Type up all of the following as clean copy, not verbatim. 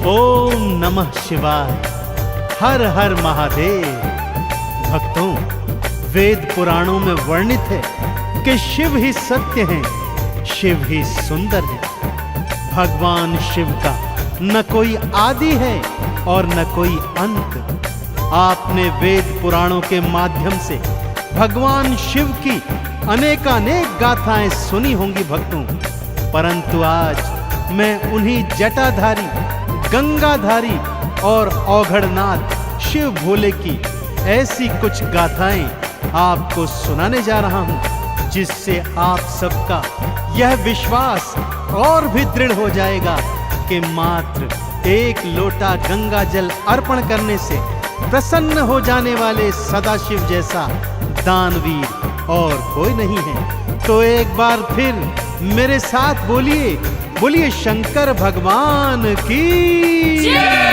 ओम नमः शिवाय। हर हर महादेव। भक्तों, वेद पुराणों में वर्णित है कि शिव ही सत्य हैं, शिव ही सुंदर है। भगवान शिव का न कोई आदि है और न कोई अंत। आपने वेद पुराणों के माध्यम से भगवान शिव की अनेकानेक गाथाएं सुनी होंगी भक्तों, परंतु आज मैं उन्हीं जटाधारी, गंगाधारी और औघड़नाथ शिव भोले की ऐसी कुछ गाथाएं आपको सुनाने जा रहा हूं, जिससे आप सबका यह विश्वास और भी दृढ़ हो जाएगा कि मात्र एक लोटा गंगा जल अर्पण करने से प्रसन्न हो जाने वाले सदाशिव जैसा दानवीर और कोई नहीं है। तो एक बार फिर मेरे साथ बोलिए, बोलिए शंकर भगवान की जय।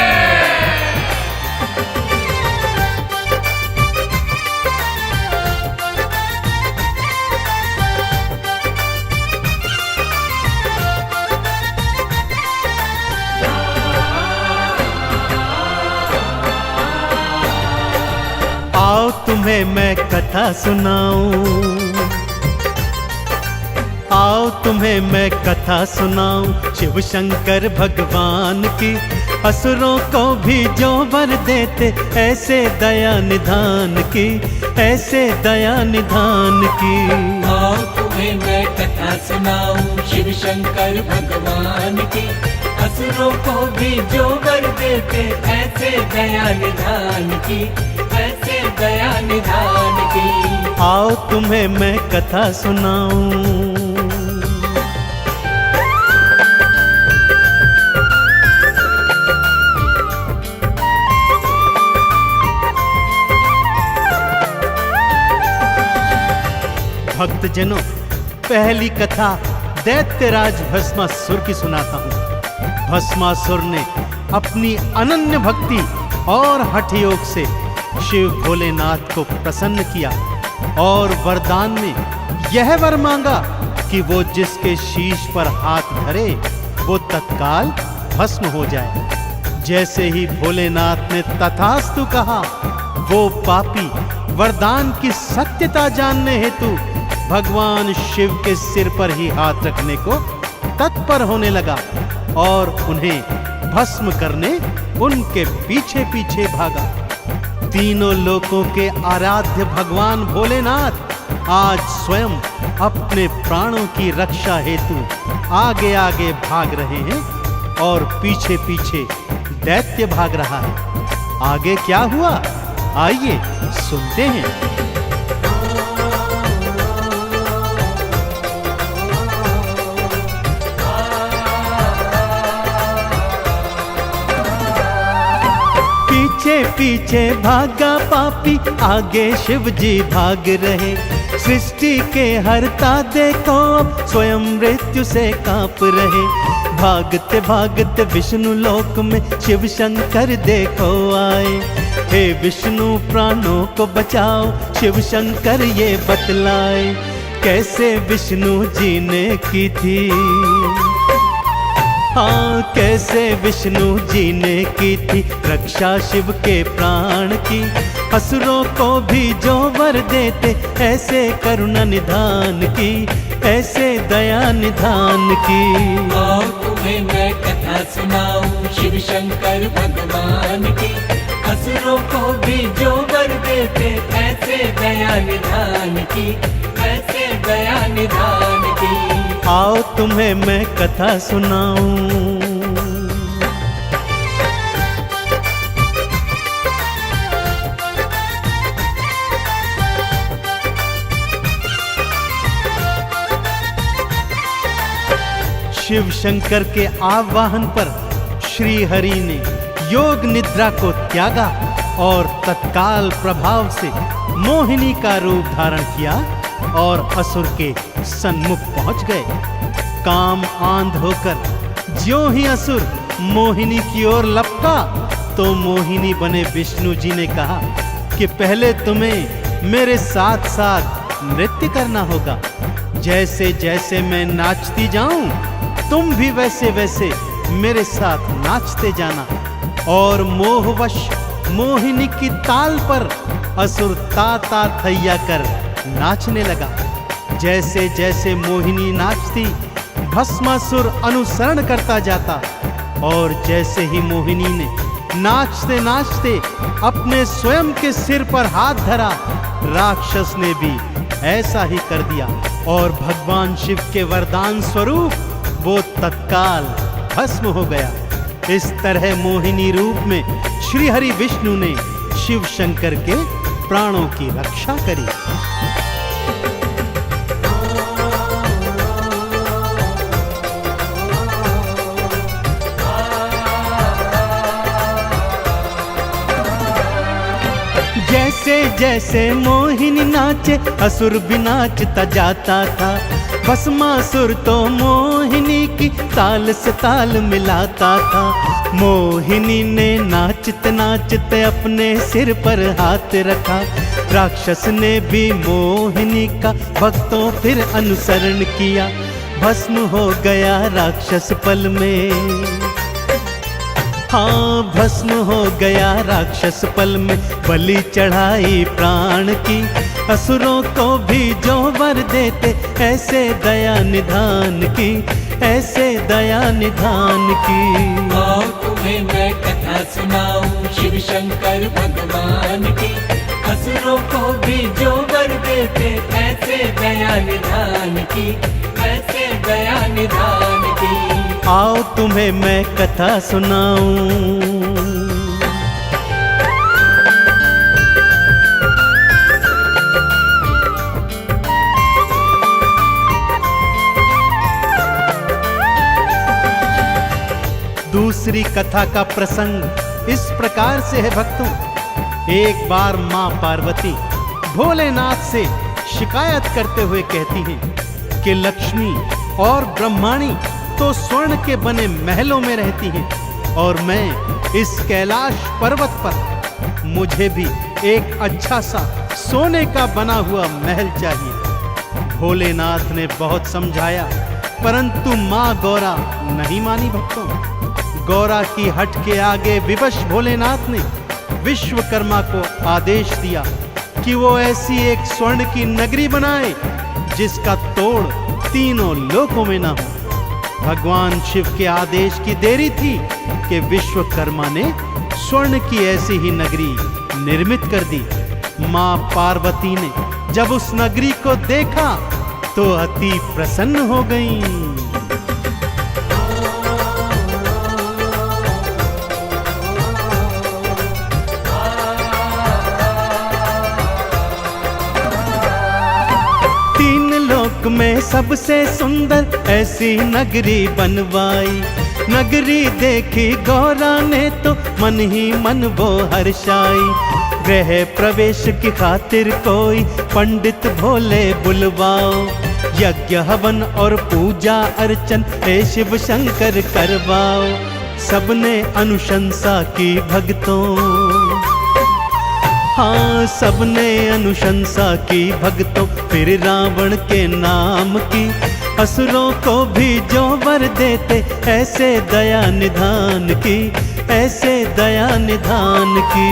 आओ तुम्हें मैं कथा सुनाऊं, आओ तुम्हें मैं कथा सुनाऊं शिव शंकर भगवान की। असुरों को भी जो वर देते ऐसे दया निधान की, ऐसे दया निधान की। आओ तुम्हें मैं कथा सुनाऊं शिव शंकर भगवान की। असुरों को भी जो वर देते ऐसे दया निधान की, ऐसे दया निधान की। आओ तुम्हें मैं कथा सुनाऊं। भक्तजनों, पहली कथा दैत्यराज भस्मासुर की सुनाता हूं। भस्मासुर ने अपनी अनन्य भक्ति और हठ योग से शिव भोलेनाथ को प्रसन्न किया और वरदान में यह वर मांगा कि वो जिसके शीश पर हाथ धरे वो तत्काल भस्म हो जाए। जैसे ही भोलेनाथ ने तथास्तु कहा, वो पापी वरदान की सत्यता जानने हेतु भगवान शिव के सिर पर ही हाथ रखने को तत्पर होने लगा और उन्हें भस्म करने उनके पीछे पीछे भागा। तीनों लोकों के आराध्य भगवान भोलेनाथ आज स्वयं अपने प्राणों की रक्षा हेतु आगे आगे भाग रहे हैं और पीछे पीछे दैत्य भाग रहा है। आगे क्या हुआ, आइए सुनते हैं। पीछे पीछे भागा पापी, आगे शिव जी भाग रहे। सृष्टि के हरता देखो स्वयं मृत्यु से कांप रहे। भागते भागते विष्णु लोक में शिव शंकर देखो आए। हे विष्णु प्राणों को बचाओ, शिव शंकर ये बतलाए। कैसे विष्णु जी ने की थी, हाँ कैसे विष्णु जी ने की थी रक्षा शिव के प्राण की। असुरों को भी जो वर देते ऐसे करुणा निधान की, ऐसे दया निधान की। आओ तुम्हें मैं कथा सुनाऊं शिव शंकर भगवान की। असुरों को भी जो वर देते ऐसे दया निधान की, ऐसे दया निधान की। आओ तुम्हें मैं कथा सुनाऊं। शिव शंकर के आवाहन पर श्री हरि ने योग निद्रा को त्यागा और तत्काल प्रभाव से मोहिनी का रूप धारण किया और असुर के सन्मुख पहुंच गए। काम आंध होकर ज्यों ही असुर मोहिनी की ओर लपका तो मोहिनी बने विष्णु जी ने कहा कि पहले तुम्हें मेरे साथ साथ नृत्य करना होगा। जैसे जैसे मैं नाचती जाऊं तुम भी वैसे वैसे मेरे साथ नाचते जाना। और मोहवश मोहिनी की ताल पर असुर ता थैया कर नाचने लगा। जैसे जैसे मोहिनी नाचती, भस्मासुर अनुसरण करता जाता। और जैसे ही मोहिनी ने नाचते नाचते अपने स्वयं के सिर पर हाथ धरा, राक्षस ने भी ऐसा ही कर दिया और भगवान शिव के वरदान स्वरूप वो तत्काल भस्म हो गया। इस तरह मोहिनी रूप में श्री हरि विष्णु ने शिव शंकर के प्राणों की रक्षा करी। जैसे जैसे मोहिनी नाचे, असुर भी नाचता जाता था। भस्मासुर तो मोहिनी की ताल से ताल मिलाता था। मोहिनी ने नाचते नाचते अपने सिर पर हाथ रखा। राक्षस ने भी मोहिनी का भक्तों फिर अनुसरण किया। भस्म हो गया राक्षस पल में। हाँ, भस्म हो गया राक्षस पल में। बलि चढ़ाई प्राण की, असुरों को भी जो वर देते, ऐसे दया निधान की, ऐसे दया निधान की। आओ तुम्हें मैं कथा सुनाऊं शिव शंकर भगवान की। असुरों को भी जो वर देते, ऐसे दया निधान की, ऐसे दया निधान की। आओ तुम्हें मैं कथा सुनाऊं। दूसरी कथा का प्रसंग इस प्रकार से है भक्तों। एक बार मां पार्वती भोलेनाथ से शिकायत करते हुए कहती हैं कि लक्ष्मी और ब्रह्माणी तो स्वर्ण के बने महलों में रहती हैं और मैं इस कैलाश पर्वत पर, मुझे भी एक अच्छा सा सोने का बना हुआ महल चाहिए। भोलेनाथ ने बहुत समझाया, परंतु मां गौरा नहीं मानी भक्तों। गौरा की हट के आगे विवश भोलेनाथ ने विश्वकर्मा को आदेश दिया कि वो ऐसी एक स्वर्ण की नगरी बनाए जिसका तोड़ तीनों लोकों में ना हो। भगवान शिव के आदेश की देरी थी कि विश्वकर्मा ने स्वर्ण की ऐसी ही नगरी निर्मित कर दी। मां पार्वती ने जब उस नगरी को देखा तो अति प्रसन्न हो गईं। में सबसे सुंदर ऐसी नगरी बनवाई। नगरी देखी गौरा ने तो मन ही मन वो हर्षाई। गृह प्रवेश की खातिर कोई पंडित भोले बुलवाओ। यज्ञ हवन और पूजा अर्चन हे शिव शंकर करवाओ। सबने अनुशंसा की भक्तों, हाँ सबने अनुशंसा की भक्तों। फिर रावण के नाम की, असुरों को भी जो वर देते, ऐसे दया निधान की, ऐसे दया निधान की।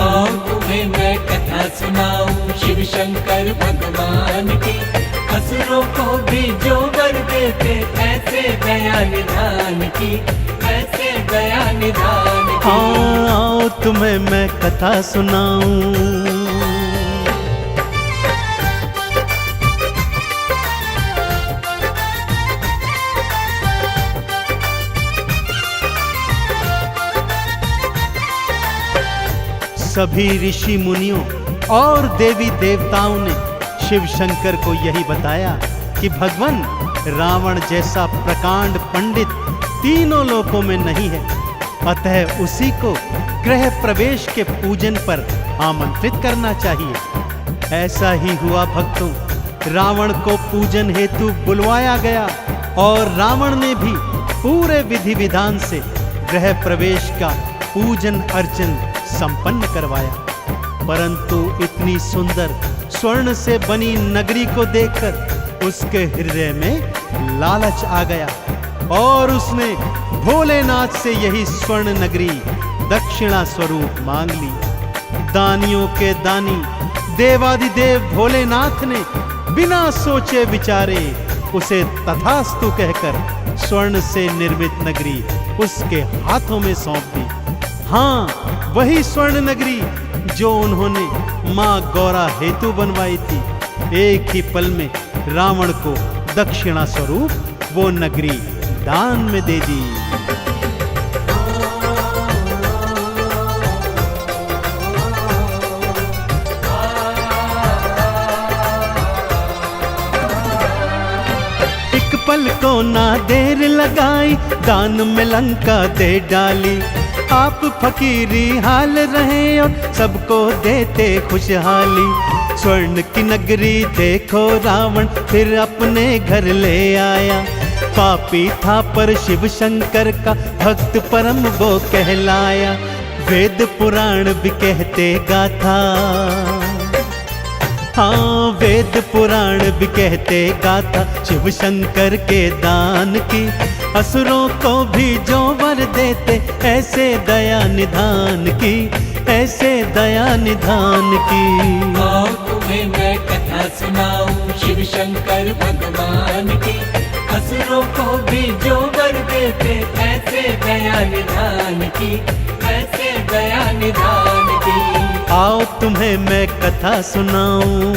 आओ तुम्हें मैं कथा सुनाऊं शिव शंकर भगवान की। असुरों को भी जो वर देते, ऐसे दया निधान की, ऐसे दया निधान की। आओ तुम्हें मैं कथा सुनाऊं। सभी ऋषि मुनियों और देवी देवताओं ने शिव शंकर को यही बताया कि भगवान रावण जैसा प्रकांड पंडित तीनों लोकों में नहीं है, अतः उसी को गृह प्रवेश के पूजन पर आमंत्रित करना चाहिए। ऐसा ही हुआ भक्तों। रावण को पूजन हेतु बुलवाया गया और रावण ने भी पूरे विधि विधान से गृह प्रवेश का पूजन अर्चन संपन्न करवाया। परंतु इतनी सुंदर स्वर्ण से बनी नगरी को देखकर उसके हृदय में लालच आ गया और उसने भोलेनाथ से यही स्वर्ण नगरी दक्षिणा स्वरूप मांग ली। दानियों के दानी देवादिदेव भोलेनाथ ने बिना सोचे विचारे उसे तथास्तु कहकर स्वर्ण से निर्मित नगरी उसके हाथों में सौंप दी। हाँ, वही स्वर्ण नगरी जो उन्होंने मां गौरा हेतु बनवाई थी। एक ही पल में रावण को दक्षिणा स्वरूप वो नगरी दान में दे दी। एक पल को ना देर लगाई, दान में लंका दे डाली। आप फकीरी हाल रहे और सबको देते खुशहाली। स्वर्ण की नगरी देखो रावण फिर अपने घर ले आया। पापी था पर शिव शंकर का भक्त परम वो कहलाया। वेद पुराण भी कहते गाथा, हाँ वेद पुराण भी कहते गाथा शिव शंकर के दान की। असुरों को भी जो वर देते ऐसे दया निधान की, ऐसे दया निधान की। आओ तुम्हें मैं कथा सुनाऊं शिव शंकर भगवान की। असुरों को भी जो वर देते ऐसे दया निधान की, ऐसे दया निधान की। आओ तुम्हें मैं कथा सुनाऊं।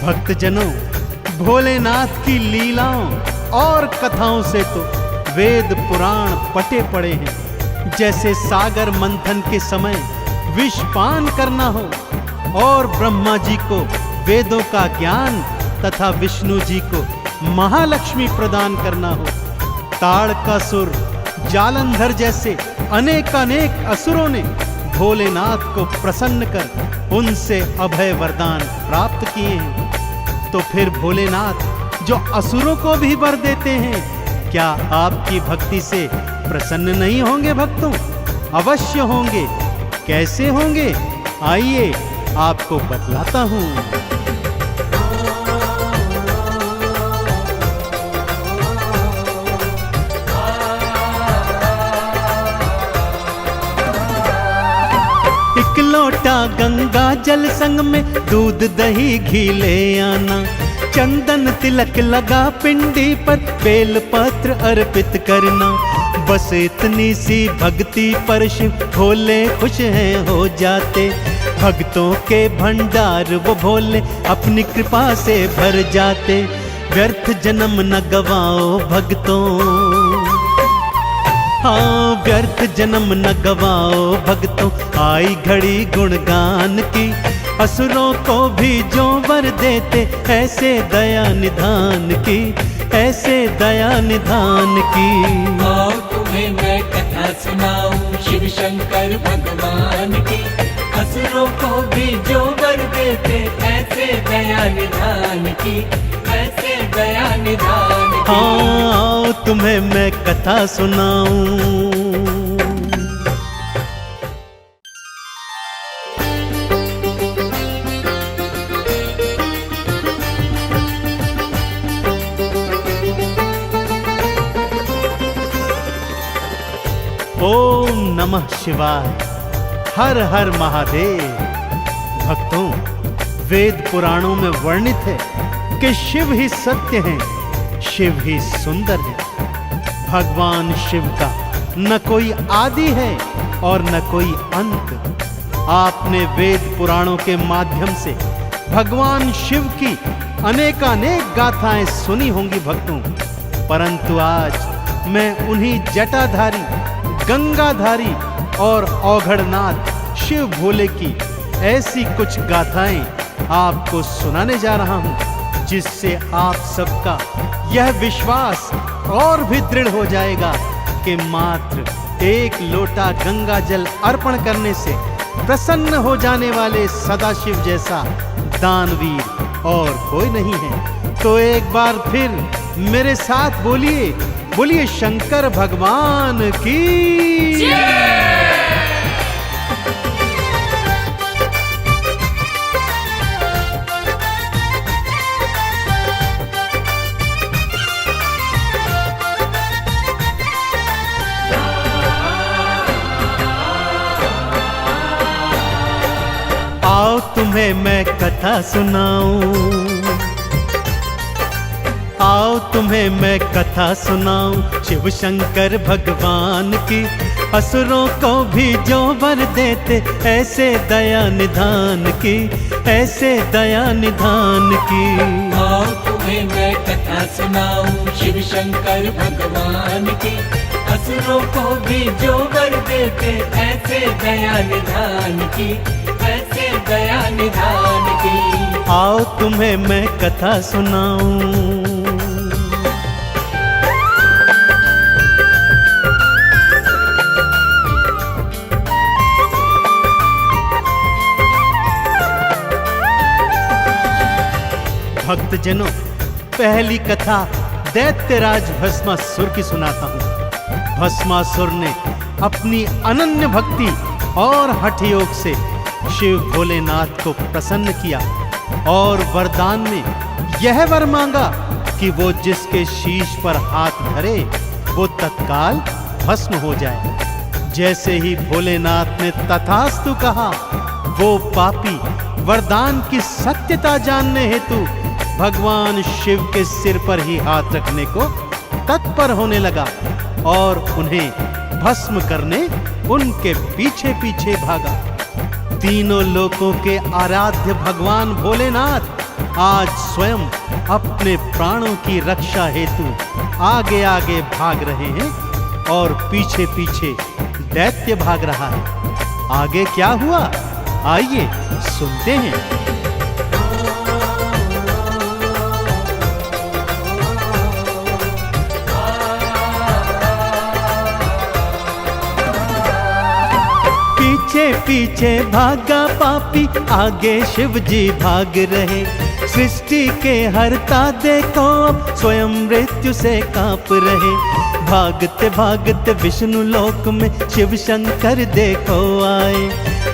भक्तजनों, भोलेनाथ की लीलाओं और कथाओं से तो वेद पुराण पटे पड़े हैं। जैसे सागर मंथन के समय विषपान करना हो और ब्रह्मा जी को वेदों का ज्ञान तथा विष्णु जी को महालक्ष्मी प्रदान करना हो। ताड़कासुर, जालंधर जैसे अनेकानेक असुरों ने भोलेनाथ को प्रसन्न कर उनसे अभय वरदान प्राप्त किए हैं। तो फिर भोलेनाथ जो असुरों को भी वर देते हैं, क्या आपकी भक्ति से प्रसन्न नहीं होंगे भक्तों? अवश्य होंगे। कैसे होंगे? आइए आपको बतलाता हूं। एक लोटा गंगा जल संग में दूध दही घी ले आना। चंदन तिलक लगा पिंडी पर बेल पत्र अर्पित करना। बस इतनी सी भक्ति पर शिव भोले खुश हैं हो जाते। भक्तों के भंडार वो भोले अपनी कृपा से भर जाते। व्यर्थ जन्म न गवाओ भक्तों, हाँ व्यर्थ जन्म न गवाओ भक्तों, आई घड़ी गुणगान की। असुरों को भी जो वर देते ऐसे दया निधान की, ऐसे दया निधान की। आओ तुम्हें मैं कथा सुनाऊं शिव शंकर भगवान की। असुरों को भी जो वर देते ऐसे दया निधान की, ऐसे दया निधान की। हाँ आओ तुम्हें मैं कथा सुनाऊं। ओम नमः शिवाय, हर हर महादेव। भक्तों, वेद पुराणों में वर्णित है कि शिव ही सत्य हैं, शिव ही सुंदर है। भगवान शिव का न कोई आदि है और न कोई अंत। आपने वेद पुराणों के माध्यम से भगवान शिव की अनेकानेक गाथाएं सुनी होंगी भक्तों, परंतु आज मैं उन्हीं जटाधारी, गंगाधारी और औघड़नाथ शिव भोले की ऐसी कुछ गाथाएं आपको सुनाने जा रहा हूं, जिससे आप सबका यह विश्वास और भी दृढ़ हो जाएगा कि मात्र एक लोटा गंगा जल अर्पण करने से प्रसन्न हो जाने वाले सदाशिव जैसा दानवीर और कोई नहीं है। तो एक बार फिर मेरे साथ बोलिए, बोलिए शंकर भगवान की जय। तुम्हें मैं कथा सुनाऊं, आओ तुम्हें मैं कथा सुनाऊं शिव शंकर भगवान की। असुरों को भी जो वर देते ऐसे दया निधान की, ऐसे दया निधान की। आओ तुम्हें मैं कथा सुनाऊं शिव शंकर भगवान की। असुरों को भी जो वर देते ऐसे दया निधान की, ऐसे दया निधान की। आओ तुम्हें मैं कथा सुनाऊं। भक्तजनों, पहली कथा दैत्यराज भस्मासुर की सुनाता हूँ। भस्मासुर ने अपनी अनन्य भक्ति और हठ योग से शिव भोलेनाथ को प्रसन्न किया और वरदान में यह वर मांगा कि वो जिसके शीश पर हाथ धरे वो तत्काल भस्म हो जाए। जैसे ही भोलेनाथ ने तथास्तु कहा, वो पापी वरदान की सत्यता जानने हेतु भगवान शिव के सिर पर ही हाथ रखने को तत्पर होने लगा और उन्हें भस्म करने उनके पीछे पीछे भागा। तीनों लोकों के आराध्य भगवान भोलेनाथ आज स्वयं अपने प्राणों की रक्षा हेतु आगे आगे भाग रहे हैं और पीछे पीछे दैत्य भाग रहा है। आगे क्या हुआ, आइए सुनते हैं। पीछे पीछे भागा पापी, आगे शिव जी भाग रहे। सृष्टि के हरता देखो अब स्वयं मृत्यु से कांप रहे। भागते भागते विष्णु लोक में शिव शंकर देखो आए।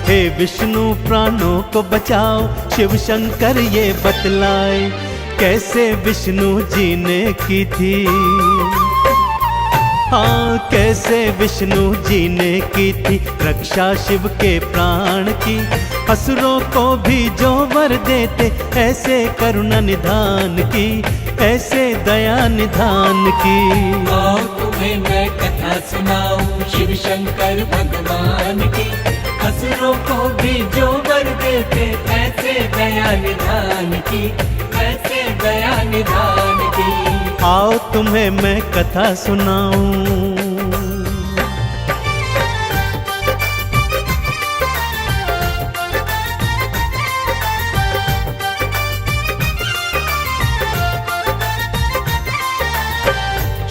हे विष्णु प्राणों को बचाओ, शिव शंकर ये बतलाए। कैसे विष्णु जी ने की थी, हाँ कैसे विष्णु जी ने की थी रक्षा शिव के प्राण की। असुरों को भी जो वर देते ऐसे करुणा निधान की, ऐसे दया निधान की। आओ तुम्हें मैं कथा सुनाऊं शिव शंकर भगवान की। असुरों को भी जो वर देते ऐसे दया निधान की, ऐसे दया निधान की। आओ तुम्हें मैं कथा सुनाऊं।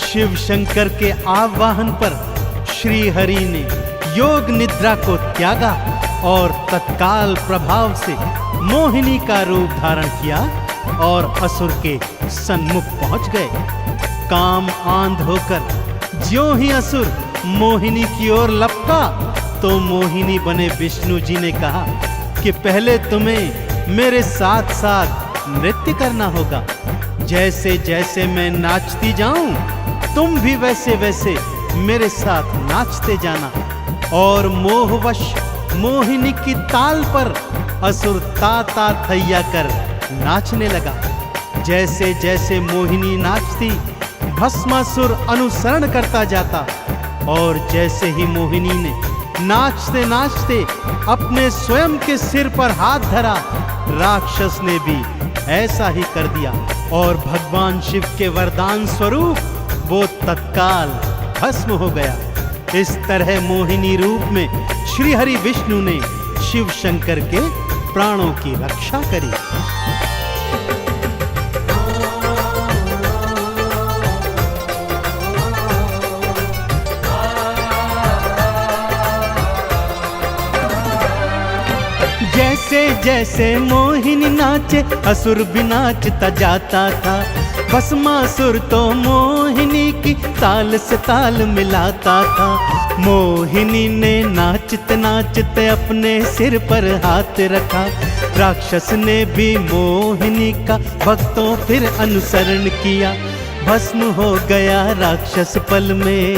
शिव शंकर के आवाहन पर श्री हरि ने योग निद्रा को त्यागा और तत्काल प्रभाव से मोहिनी का रूप धारण किया और असुर के सन्मुख पहुंच गए। काम आंध होकर ज्यों ही असुर मोहिनी की ओर लपका तो मोहिनी बने विष्णु जी ने कहा कि पहले तुम्हें मेरे साथ साथ नृत्य करना होगा। जैसे जैसे मैं नाचती जाऊं तुम भी वैसे वैसे मेरे साथ नाचते जाना। और मोहवश मोहिनी की ताल पर असुर ता थैया कर नाचने लगा। जैसे जैसे मोहिनी नाचती भस्मासुर अनुसरण करता जाता और जैसे ही मोहिनी ने नाचते नाचते अपने स्वयं के सिर पर हाथ धरा, राक्षस ने भी ऐसा ही कर दिया और भगवान शिव के वरदान स्वरूप वो तत्काल भस्म हो गया। इस तरह मोहिनी रूप में श्री हरि विष्णु ने शिव शंकर के प्राणों की रक्षा करी। जैसे जैसे मोहिनी नाचे असुर भी नाचता जाता था। भस्मासुर तो मोहिनी की ताल से ताल मिलाता था। मोहिनी ने नाचते नाचते अपने सिर पर हाथ रखा। राक्षस ने भी मोहिनी का भक्तों फिर अनुसरण किया। भस्म हो गया राक्षस पल में।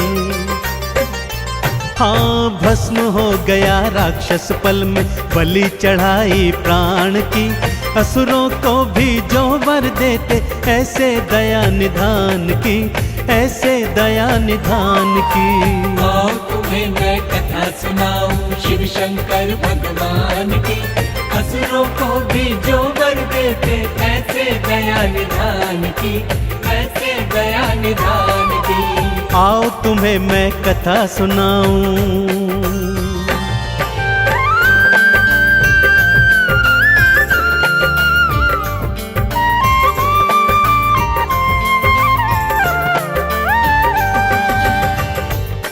हाँ, भस्म हो गया राक्षस पल में, बलि चढ़ाई प्राण की। असुरों को भी जो वर देते, ऐसे दया निधान की, ऐसे दया निधान की। आओ तुम्हें मैं कथा सुनाऊं शिव शंकर भगवान की। असुरों को भी जो वर देते, ऐसे दया निधान की, ऐसे दया निधान की। आओ तुम्हें मैं कथा सुनाऊं।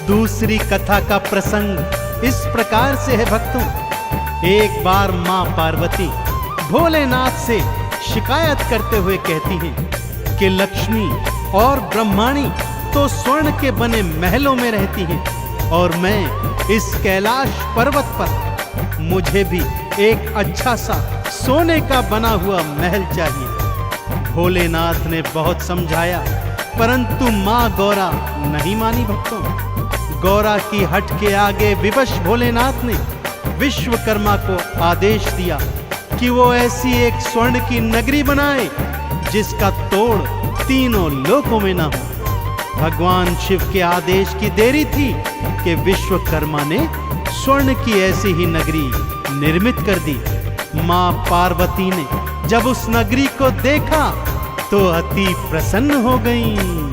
दूसरी कथा का प्रसंग इस प्रकार से है भक्तों। एक बार मां पार्वती भोलेनाथ से शिकायत करते हुए कहती हैं कि लक्ष्मी और ब्रह्माणी तो स्वर्ण के बने महलों में रहती हैं और मैं इस कैलाश पर्वत पर, मुझे भी एक अच्छा सा सोने का बना हुआ महल चाहिए। भोलेनाथ ने बहुत समझाया, परंतु मां गौरा नहीं मानी भक्तों। गौरा की हट के आगे विवश भोलेनाथ ने विश्वकर्मा को आदेश दिया कि वो ऐसी एक स्वर्ण की नगरी बनाए जिसका तोड़ तीनों लोकों में ना हो। भगवान शिव के आदेश की देरी थी कि विश्वकर्मा ने स्वर्ण की ऐसी ही नगरी निर्मित कर दी। मां पार्वती ने जब उस नगरी को देखा तो अति प्रसन्न हो गईं।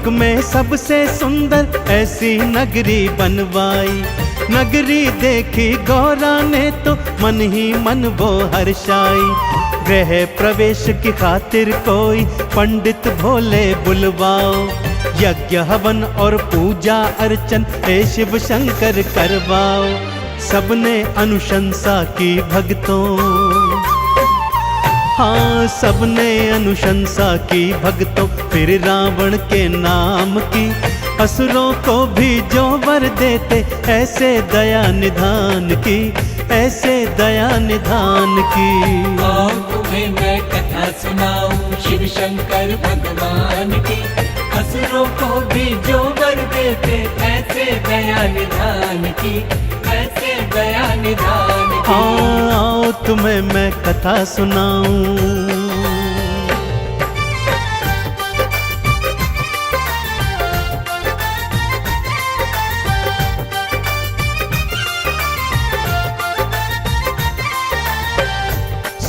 में सबसे सुंदर ऐसी नगरी बनवाई। नगरी देखी गौरा ने तो मन ही मन वो हर्षाई। गृह प्रवेश की खातिर कोई पंडित भोले बुलवाओ। यज्ञ हवन और पूजा अर्चन हे शिव शंकर करवाओ। सबने अनुशंसा की भक्तों, हाँ सबने अनुशंसा की भक्तों। फिर रावण के नाम की असुरों को भी जो वर देते, ऐसे दया निधान की, ऐसे दया निधान की। आओ तुम्हें मैं कथा सुनाऊं शिव शंकर भगवान की। असुरों को भी जो वर देते, ऐसे दया निधान की, ऐसे दया निधान की। आओ तुम्हें मैं कथा सुनाऊं।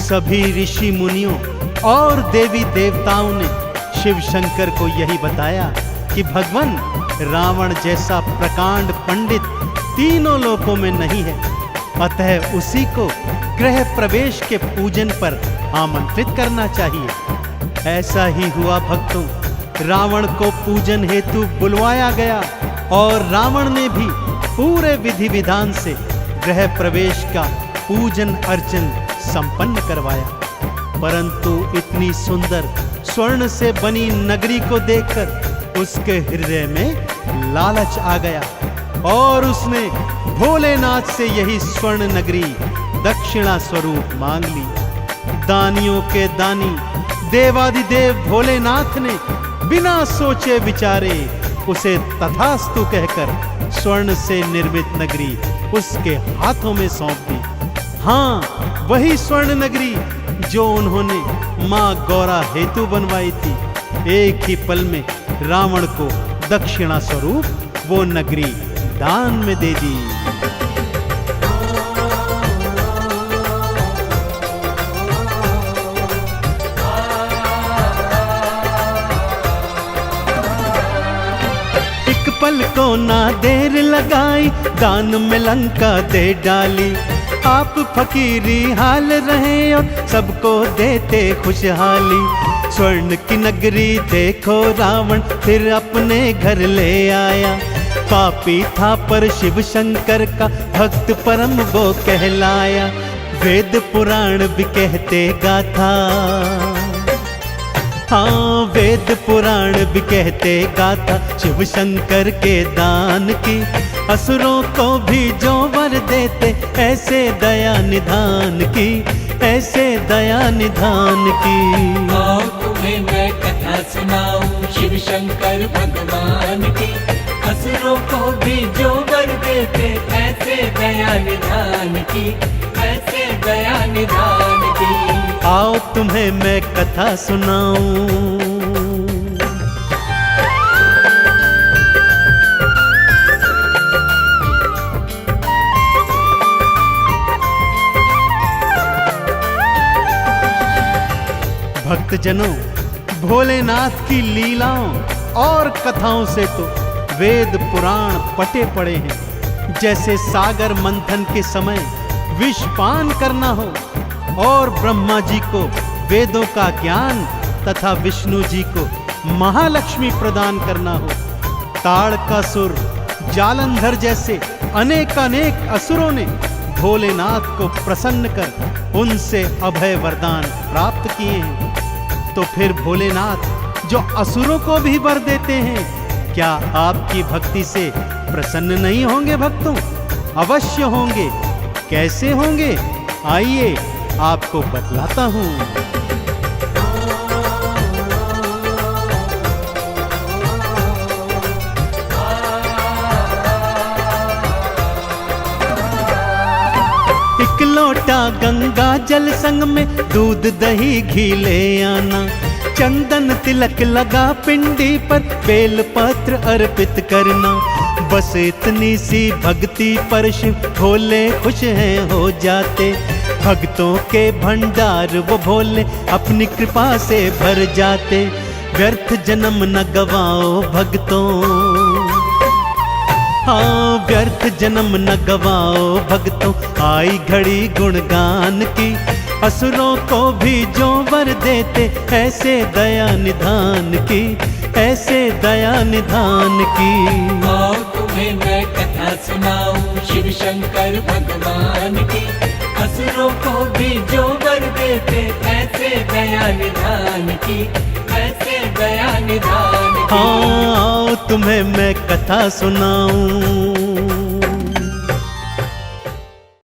सभी ऋषि मुनियों और देवी देवताओं ने शिव शंकर को यही बताया कि भगवान रावण जैसा प्रकांड पंडित तीनों लोकों में नहीं है, अतः उसी को गृह प्रवेश के पूजन पर आमंत्रित करना चाहिए। ऐसा ही हुआ भक्तों। रावण को पूजन हेतु बुलवाया गया और रावण ने भी पूरे विधि विधान से गृह प्रवेश का पूजन अर्चन संपन्न करवाया। परंतु इतनी सुंदर स्वर्ण से बनी नगरी को देखकर उसके हृदय में लालच आ गया और उसने भोलेनाथ से यही स्वर्ण नगरी दक्षिणा स्वरूप मांग ली। दानियों के दानी देवादिदेव भोलेनाथ ने बिना सोचे विचारे उसे तथास्तु कहकर स्वर्ण से निर्मित नगरी उसके हाथों में सौंप दी। हाँ, वही स्वर्ण नगरी जो उन्होंने मां गौरा हेतु बनवाई थी। एक ही पल में रावण को दक्षिणा स्वरूप वो नगरी दान में दे दी। एक पल को ना देर लगाई, दान में लंका दे डाली। आप फकीरी हाल रहे और सबको देते खुशहाली। स्वर्ण की नगरी देखो रावण फिर अपने घर ले आया। पापी था पर शिव शंकर का भक्त परम वो कहलाया। वेद पुराण भी कहते गाथा, हाँ, वेद पुराण भी कहते गाथा शिव शंकर के दान की। असुरों को भी जो वर देते ऐसे दया निधान की, ऐसे दया निधान की। आओ तुम्हें मैं कथा सुनाऊं शिव शंकर भगवान की। असुरों को भी जो वर देते ऐसे दया निधान की, ऐसे दया निधान की। आओ तुम्हें मैं कथा सुनाऊं। भक्तजनों, भोलेनाथ की लीलाओं और कथाओं से तो वेद पुराण पटे पड़े हैं। जैसे सागर मंथन के समय विषपान करना हो और ब्रह्मा जी को वेदों का ज्ञान तथा विष्णु जी को महालक्ष्मी प्रदान करना हो। ताड़कासुर, जालंधर जैसे अनेक असुरों ने भोलेनाथ को प्रसन्न कर उनसे अभय वरदान प्राप्त किए हैं। तो फिर भोलेनाथ जो असुरों को भी वर देते हैं, क्या आपकी भक्ति से प्रसन्न नहीं होंगे भक्तों? अवश्य होंगे। कैसे होंगे? आइए आपको बतलाता हूं। एक लोटा गंगा जल संग में दूध दही घी ले आना। चंदन तिलक लगा पिंडी पर बेल पत्र अर्पित करना। बस इतनी सी भक्ति पर शिव भोले खुश हैं हो जाते। भक्तों के भंडार वो भोले अपनी कृपा से भर जाते। व्यर्थ जन्म न गवाओ भक्तों, हाँ व्यर्थ जन्म न गवाओ भक्तों, आई घड़ी गुणगान की। असुरों को भी जो वर देते ऐसे दया निधान की, ऐसे दया निधान की। आओ तुम्हें मैं कथा सुनाऊं शिव शंकर भगवान की। असुरों को भी जो वर देते ऐसे दया निधान की, ऐसे दया निधान की। हाँ, आओ तुम्हें मैं कथा सुनाऊं।